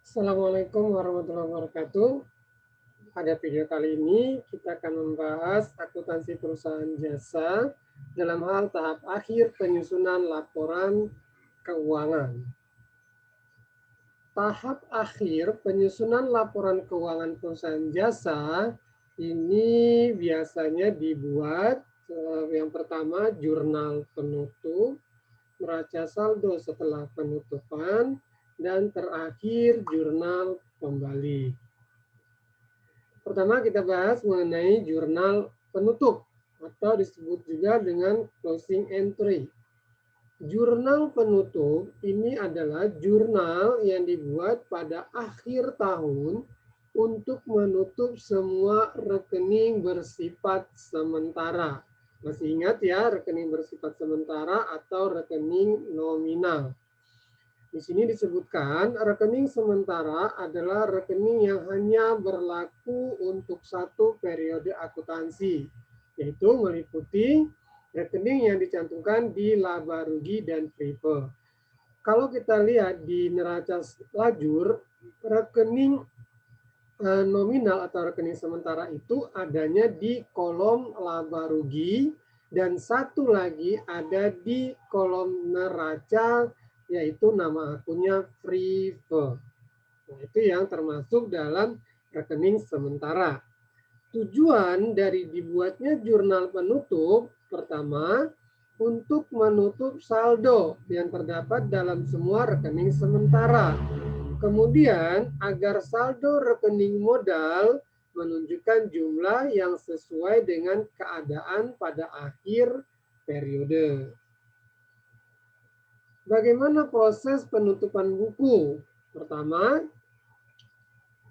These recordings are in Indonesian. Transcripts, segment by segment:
Assalamualaikum warahmatullahi wabarakatuh. Pada video kali ini kita akan membahas akuntansi perusahaan jasa dalam hal tahap akhir penyusunan laporan keuangan. Tahap akhir penyusunan laporan keuangan perusahaan jasa ini biasanya dibuat yang pertama jurnal penutup, neraca saldo setelah penutupan, dan terakhir jurnal pembalik. Pertama kita bahas mengenai jurnal penutup atau disebut juga dengan closing entry. Jurnal penutup ini adalah jurnal yang dibuat pada akhir tahun untuk menutup semua rekening bersifat sementara. Masih ingat ya, rekening bersifat sementara atau rekening nominal. Di sini disebutkan rekening sementara adalah rekening yang hanya berlaku untuk satu periode akuntansi, yaitu meliputi rekening yang dicantumkan di laba rugi dan FRIPE. Kalau kita lihat di neraca lajur, rekening nominal atau rekening sementara itu adanya di kolom laba rugi dan satu lagi ada di kolom neraca, yaitu nama akunnya FRIPE. Nah, itu yang termasuk dalam rekening sementara. Tujuan dari dibuatnya jurnal penutup, pertama, untuk menutup saldo yang terdapat dalam semua rekening sementara. Kemudian, agar saldo rekening modal menunjukkan jumlah yang sesuai dengan keadaan pada akhir periode. Bagaimana proses penutupan buku? Pertama,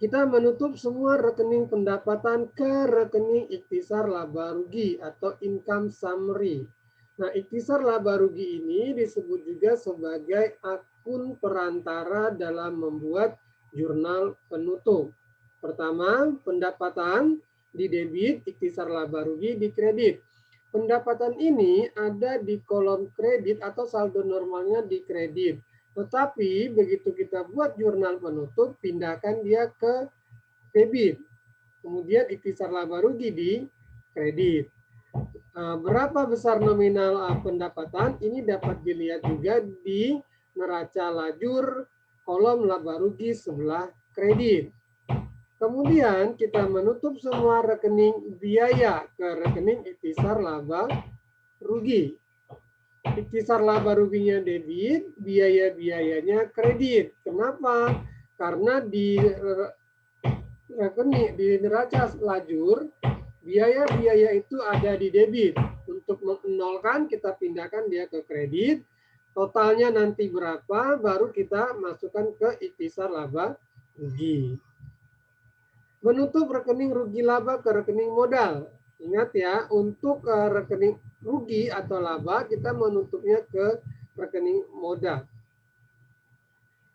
kita menutup semua rekening pendapatan ke rekening ikhtisar laba rugi atau income summary. Nah, ikhtisar laba rugi ini disebut juga sebagai akun perantara dalam membuat jurnal penutup. Pertama, pendapatan di debit, ikhtisar laba rugi di kredit. Pendapatan ini ada di kolom kredit atau saldo normalnya di kredit. Tetapi begitu kita buat jurnal penutup, pindahkan dia ke debit. Kemudian ikhtisar laba rugi di kredit. Berapa besar nominal pendapatan? Ini dapat dilihat juga di neraca lajur kolom laba rugi sebelah kredit. Kemudian kita menutup semua rekening biaya ke rekening ikhtisar laba rugi. Ikhtisar laba ruginya debit, biaya-biayanya kredit. Kenapa? Karena di rekening di neraca lajur, biaya-biaya itu ada di debit. Untuk menolkan kita pindahkan dia ke kredit. Totalnya nanti berapa, baru kita masukkan ke ikhtisar laba rugi. Menutup rekening rugi laba ke rekening modal. Ingat ya, untuk rekening rugi atau laba kita menutupnya ke rekening modal.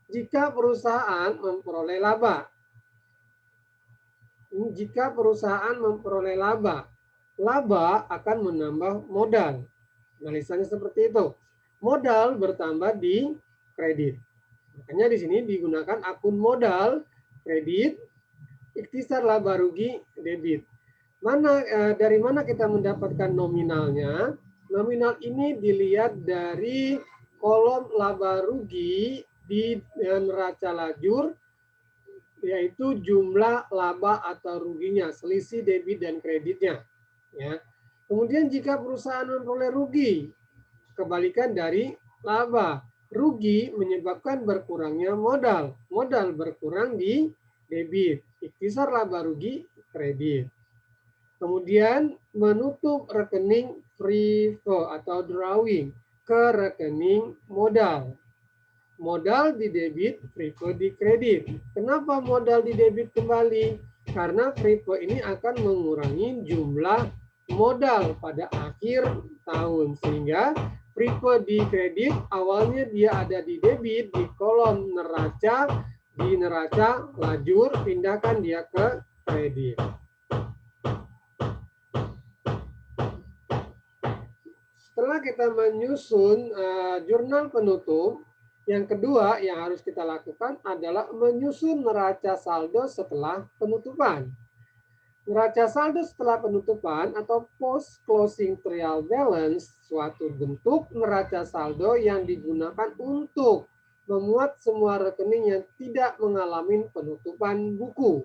Jika perusahaan memperoleh laba. Jika perusahaan memperoleh laba, laba akan menambah modal. Analisanya seperti itu. Modal bertambah di kredit. Makanya di sini digunakan akun modal, kredit, ikhtisar laba rugi debit. Dari mana kita mendapatkan nominalnya? Nominal ini dilihat dari kolom laba rugi di neraca lajur, yaitu jumlah laba atau ruginya, selisih debit dan kreditnya. Ya. Kemudian jika perusahaan memperoleh rugi, kebalikan dari laba. Rugi menyebabkan berkurangnya modal. Modal berkurang di debit. Ikhtisar laba rugi kredit. Kemudian menutup rekening FRIPE atau drawing ke rekening modal. Modal di debit, FRIPE di kredit. Kenapa modal di debit kembali? Karena FRIPE ini akan mengurangi jumlah modal pada akhir tahun. Sehingga FRIPE di kredit awalnya dia ada di debit di kolom neraca, di neraca lajur, pindahkan dia ke kredit. Setelah kita menyusun jurnal penutup, Yang kedua yang harus kita lakukan adalah menyusun neraca saldo setelah penutupan. Neraca saldo setelah penutupan atau post closing trial balance suatu bentuk neraca saldo yang digunakan untuk memuat semua rekening yang tidak mengalami penutupan buku.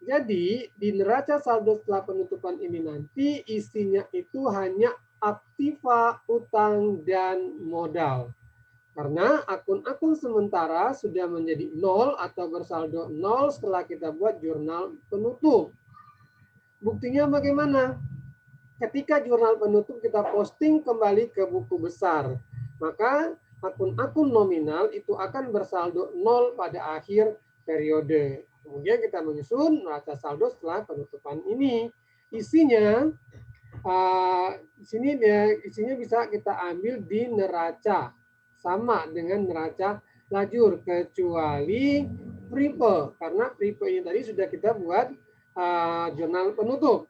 Jadi di neraca saldo setelah penutupan ini nanti isinya itu hanya aktiva, utang, dan modal. Karena akun-akun sementara sudah menjadi nol atau bersaldo nol setelah kita buat jurnal penutup. Buktinya bagaimana? Ketika jurnal penutup kita posting kembali ke buku besar, maka akun-akun nominal itu akan bersaldo nol pada akhir periode. Kemudian kita menyusun neraca saldo setelah penutupan ini. Isinya di sini isinya bisa kita ambil di neraca sama dengan neraca lajur kecuali Pripe, karena Pripe ini tadi sudah kita buat jurnal penutup.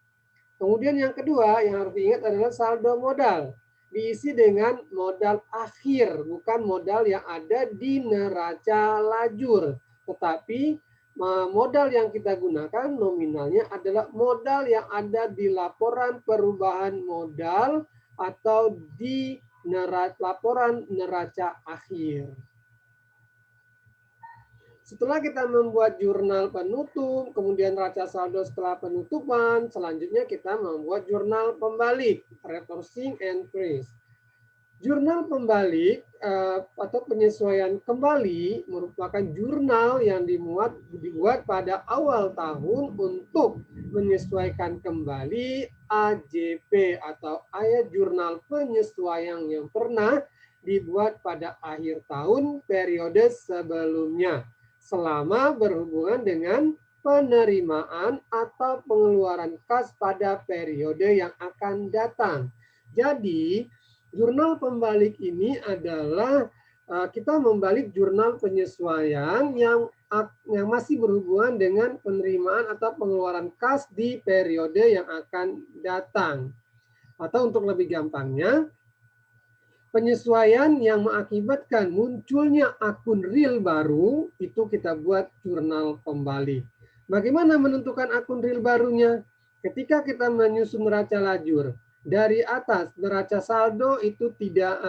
Kemudian yang kedua yang harus diingat adalah saldo modal. Diisi dengan modal akhir, bukan modal yang ada di neraca lajur. Tetapi modal yang kita gunakan nominalnya adalah modal yang ada di laporan perubahan modal atau di laporan neraca akhir. Setelah kita membuat jurnal penutup, kemudian neraca saldo setelah penutupan, selanjutnya kita membuat jurnal pembalik, reversing entries. Jurnal pembalik atau penyesuaian kembali merupakan jurnal yang dibuat pada awal tahun untuk menyesuaikan kembali AJP atau ayat jurnal penyesuaian yang pernah dibuat pada akhir tahun periode sebelumnya selama berhubungan dengan penerimaan atau pengeluaran kas pada periode yang akan datang. Jadi, jurnal pembalik ini adalah kita membalik jurnal penyesuaian yang masih berhubungan dengan penerimaan atau pengeluaran kas di periode yang akan datang. Atau untuk lebih gampangnya, penyesuaian yang mengakibatkan munculnya akun real baru itu kita buat jurnal pembalik. Bagaimana menentukan akun real barunya? Ketika kita menyusun neraca lajur, dari atas neraca saldo itu tidak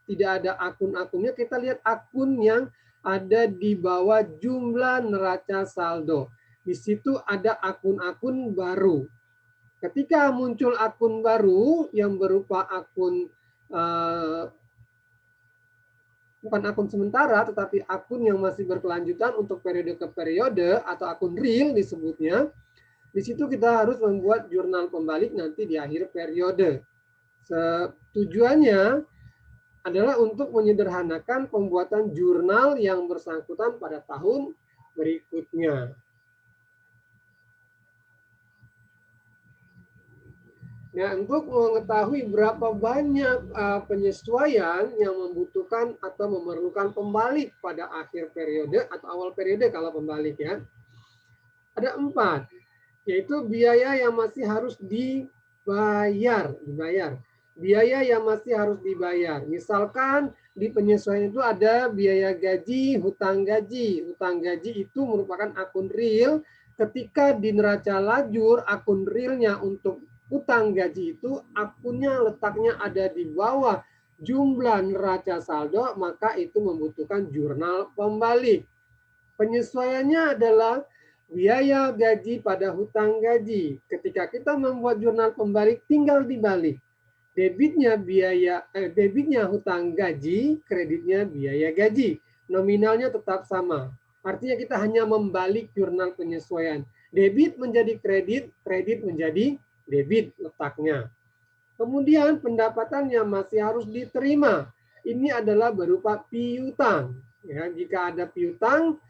ada akun-akunnya, kita lihat akun yang ada di bawah jumlah neraca saldo. Di situ ada akun-akun baru. Ketika muncul akun baru yang berupa akun bukan akun sementara, tetapi akun yang masih berkelanjutan untuk periode ke periode atau akun real disebutnya, di situ kita harus membuat jurnal pembalik nanti di akhir periode. Tujuannya adalah untuk menyederhanakan pembuatan jurnal yang bersangkutan pada tahun berikutnya. Nah, untuk mengetahui berapa banyak penyesuaian yang membutuhkan atau memerlukan pembalik pada akhir periode atau awal periode kalau pembalik ya, ada 4. Yaitu biaya yang masih harus dibayar. Biaya yang masih harus dibayar. Misalkan di penyesuaian itu ada biaya gaji, hutang gaji. Hutang gaji itu merupakan akun real. Ketika di neraca lajur, akun realnya untuk hutang gaji itu akunnya letaknya ada di bawah jumlah neraca saldo, maka itu membutuhkan jurnal pembalik. Penyesuaiannya adalah biaya gaji pada hutang gaji. Ketika kita membuat jurnal pembalik, tinggal dibalik. Debitnya debitnya hutang gaji, kreditnya biaya gaji. Nominalnya tetap sama. Artinya kita hanya membalik jurnal penyesuaian. Debit menjadi kredit, kredit menjadi debit letaknya. Kemudian pendapatan yang masih harus diterima. Ini adalah berupa piutang. Ya, jika ada piutang,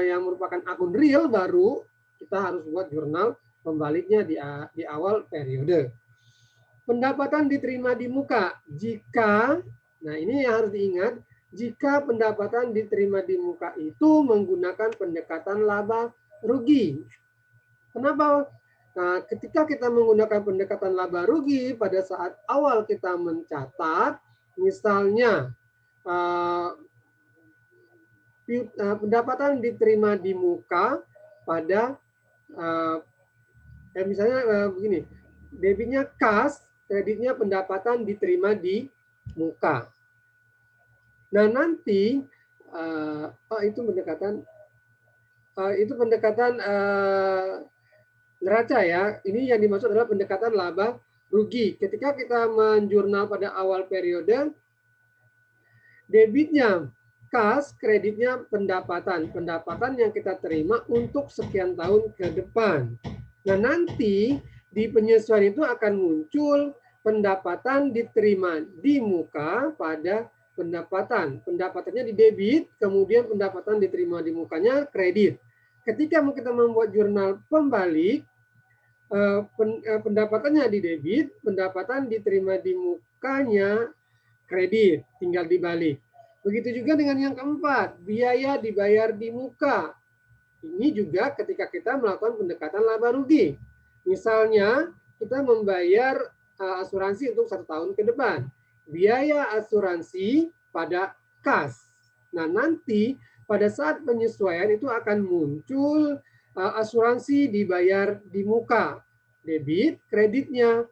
yang merupakan akun real baru, kita harus buat jurnal pembaliknya di awal periode. Pendapatan diterima di muka. Nah ini yang harus diingat, jika pendapatan diterima di muka itu menggunakan pendekatan laba rugi. Kenapa? Nah, ketika kita menggunakan pendekatan laba rugi pada saat awal kita mencatat, misalnya pendapatan diterima di muka pada misalnya begini, debitnya kas, kreditnya pendapatan diterima di muka. Nah nanti itu pendekatan neraca ya. Ini yang dimaksud adalah pendekatan laba rugi. Ketika kita menjurnal pada awal periode, debitnya kas, kreditnya pendapatan. Pendapatan yang kita terima untuk sekian tahun ke depan. Nah nanti di penyesuaian itu akan muncul pendapatan diterima di muka pada pendapatan. Pendapatannya di debit, kemudian pendapatan diterima di mukanya kredit. Ketika kita membuat jurnal pembalik, pendapatannya di debit, pendapatan diterima di mukanya kredit, tinggal dibalik. Begitu juga dengan yang keempat, biaya dibayar di muka. Ini juga ketika kita melakukan pendekatan laba rugi. Misalnya kita membayar asuransi untuk 1 tahun ke depan. Biaya asuransi pada kas. Nah nanti pada saat penyesuaian itu akan muncul asuransi dibayar di muka. Debit, kreditnya,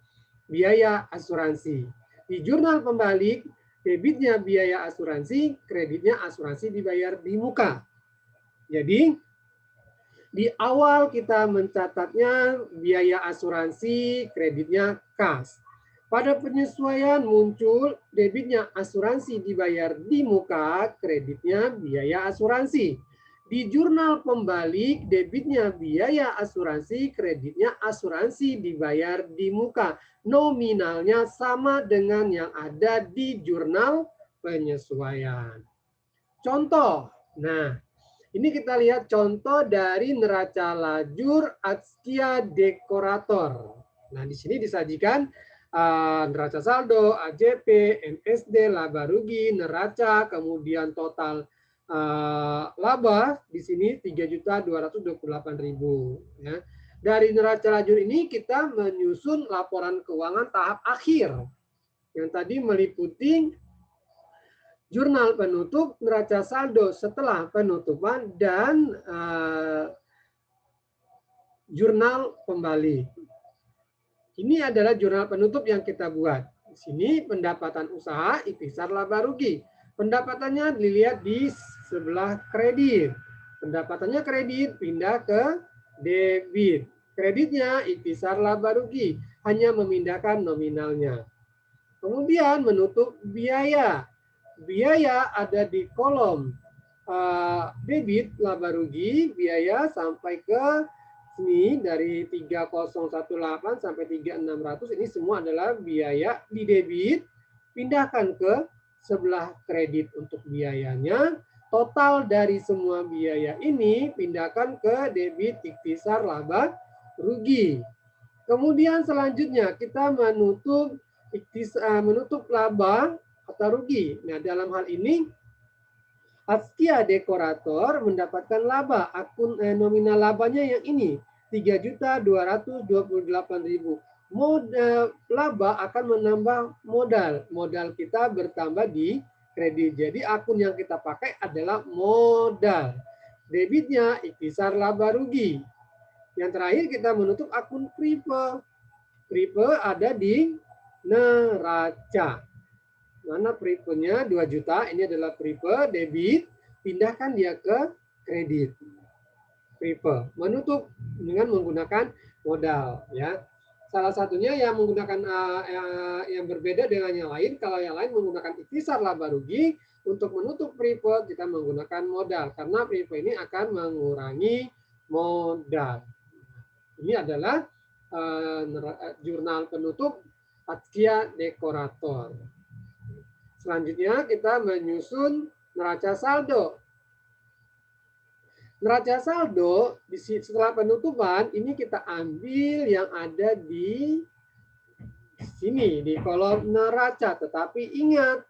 biaya asuransi. Di jurnal pembalik, debitnya biaya asuransi, kreditnya asuransi dibayar di muka. Jadi di awal kita mencatatnya biaya asuransi, kreditnya kas. Pada penyesuaian muncul debitnya asuransi dibayar di muka, kreditnya biaya asuransi. Di jurnal pembalik debitnya biaya asuransi, kreditnya asuransi dibayar di muka. Nominalnya sama dengan yang ada di jurnal penyesuaian. Contoh, nah ini kita lihat contoh dari neraca lajur Atskia Dekorator. Nah, di sini disajikan neraca saldo, AJP, NSD, laba rugi, neraca, kemudian total laba di sini 3.228.000 ya. Dari neraca lajur ini kita menyusun laporan keuangan tahap akhir yang tadi meliputi jurnal penutup, neraca saldo setelah penutupan, dan jurnal pembalik. Ini adalah jurnal penutup yang kita buat. Di sini pendapatan usaha, ikhtisar laba rugi. Pendapatannya dilihat di sebelah kredit. Pendapatannya kredit pindah ke debit. Kreditnya ikhtisar laba rugi, hanya memindahkan nominalnya. Kemudian menutup biaya. Biaya ada di kolom debit laba rugi, biaya sampai ke sini dari 3018 sampai 3600, ini semua adalah biaya di debit, pindahkan ke sebelah kredit untuk biayanya. Total dari semua biaya ini pindahkan ke debit ikhtisar laba rugi. Kemudian selanjutnya kita menutup laba atau rugi. Nah, dalam hal ini Atskia Dekorator mendapatkan laba, akun nominal labanya yang ini 3.228.000. Modal laba akan menambah modal. Modal kita bertambah di kredit. Jadi akun yang kita pakai adalah modal. Debitnya ikhtisar laba rugi. Yang terakhir kita menutup akun Pripe. Pripe ada di neraca. Mana Pripe-nya 2 juta, ini adalah Pripe debit, pindahkan dia ke kredit. Pripe menutup dengan menggunakan modal ya. Salah satunya yang menggunakan yang berbeda dengan yang lain, kalau yang lain menggunakan ikhtisar laba rugi, untuk menutup Pripe kita menggunakan modal karena Pripe ini akan mengurangi modal. Ini adalah jurnal penutup Atskia Dekorator. Selanjutnya kita menyusun neraca saldo. Neraca saldo setelah penutupan ini kita ambil yang ada di sini di kolom neraca. Tetapi ingat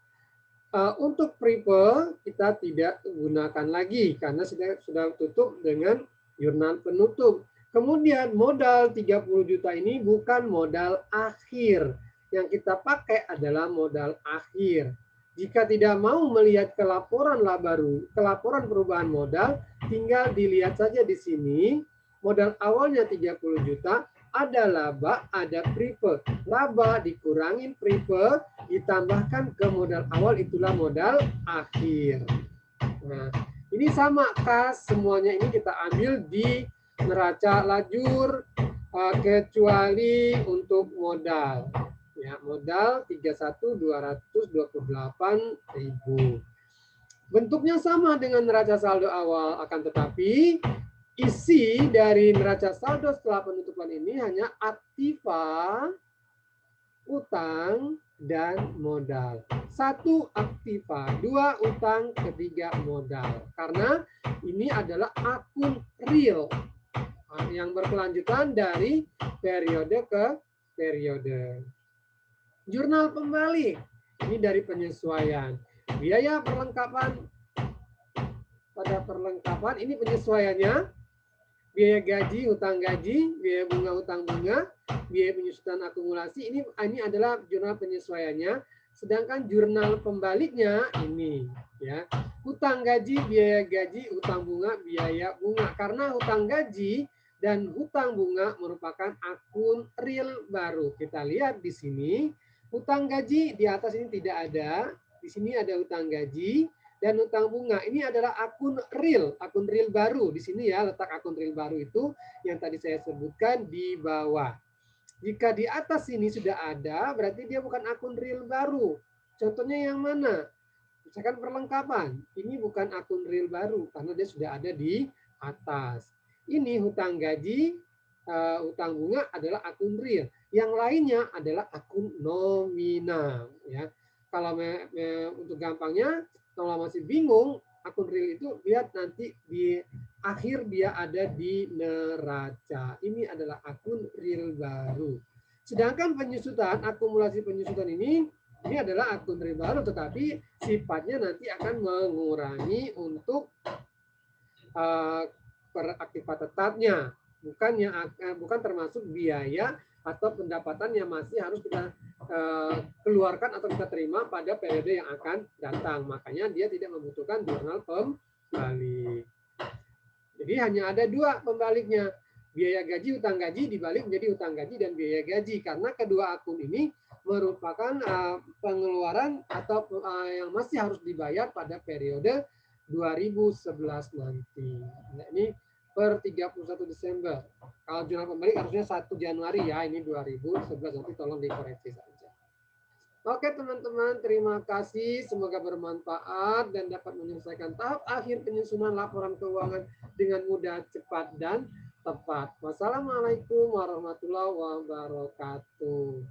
untuk Pripe kita tidak gunakan lagi karena sudah tutup dengan jurnal penutup. Kemudian modal 30 juta ini bukan modal akhir. Yang kita pakai adalah modal akhir. Jika tidak mau melihat kelaporan laba baru, kelaporan perubahan modal, tinggal dilihat saja di sini. Modal awalnya 30 juta, ada laba, ada preferred. Laba dikurangin preferred, ditambahkan ke modal awal, itulah modal akhir. Nah, ini sama kas, semuanya ini kita ambil di neraca lajur kecuali untuk modal. Ya, modal 31.228.000. Bentuknya sama dengan neraca saldo awal, akan tetapi isi dari neraca saldo setelah penutupan ini hanya aktiva, utang, dan modal. 1 aktiva, 2 utang, 3 modal. Karena ini adalah akun real yang berkelanjutan dari periode ke periode. Jurnal pembalik, ini dari penyesuaian. Biaya perlengkapan, pada perlengkapan ini penyesuaiannya. Biaya gaji, hutang gaji, biaya bunga, hutang bunga, biaya penyusutan akumulasi, ini adalah jurnal penyesuaiannya. Sedangkan jurnal pembaliknya ini, ya, hutang gaji, biaya gaji, hutang bunga, biaya bunga. Karena hutang gaji dan hutang bunga merupakan akun real baru. Kita lihat di sini, hutang gaji di atas ini tidak ada, di sini ada hutang gaji. Dan hutang bunga ini adalah akun real baru. Di sini ya letak akun real baru itu yang tadi saya sebutkan di bawah. Jika di atas ini sudah ada, berarti dia bukan akun real baru. Contohnya yang mana? Misalkan perlengkapan. Ini bukan akun real baru karena dia sudah ada di atas. Ini hutang gaji, hutang bunga adalah akun real. Yang lainnya adalah akun nominal. Ya, kalau untuk gampangnya, kalau masih bingung akun real itu, lihat nanti di akhir dia ada di neraca. Ini adalah akun real baru. Sedangkan penyusutan, akumulasi penyusutan ini adalah akun real baru, tetapi sifatnya nanti akan mengurangi untuk peraktifan tetapnya, bukan termasuk biaya atau pendapatan yang masih harus kita keluarkan atau kita terima pada periode yang akan datang. Makanya dia tidak membutuhkan jurnal pembalik. Jadi hanya ada 2 pembaliknya. Biaya gaji, hutang gaji dibalik menjadi hutang gaji dan biaya gaji. Karena kedua akun ini merupakan pengeluaran atau yang masih harus dibayar pada periode 2011 nanti. Nah, ini per 31 Desember. Kalau jurnal pembalik harusnya 1 Januari ya, ini 2011, nanti tolong dikoreksi saja. Oke teman-teman, terima kasih. Semoga bermanfaat dan dapat menyelesaikan tahap akhir penyusunan laporan keuangan dengan mudah, cepat, dan tepat. Wassalamualaikum warahmatullahi wabarakatuh.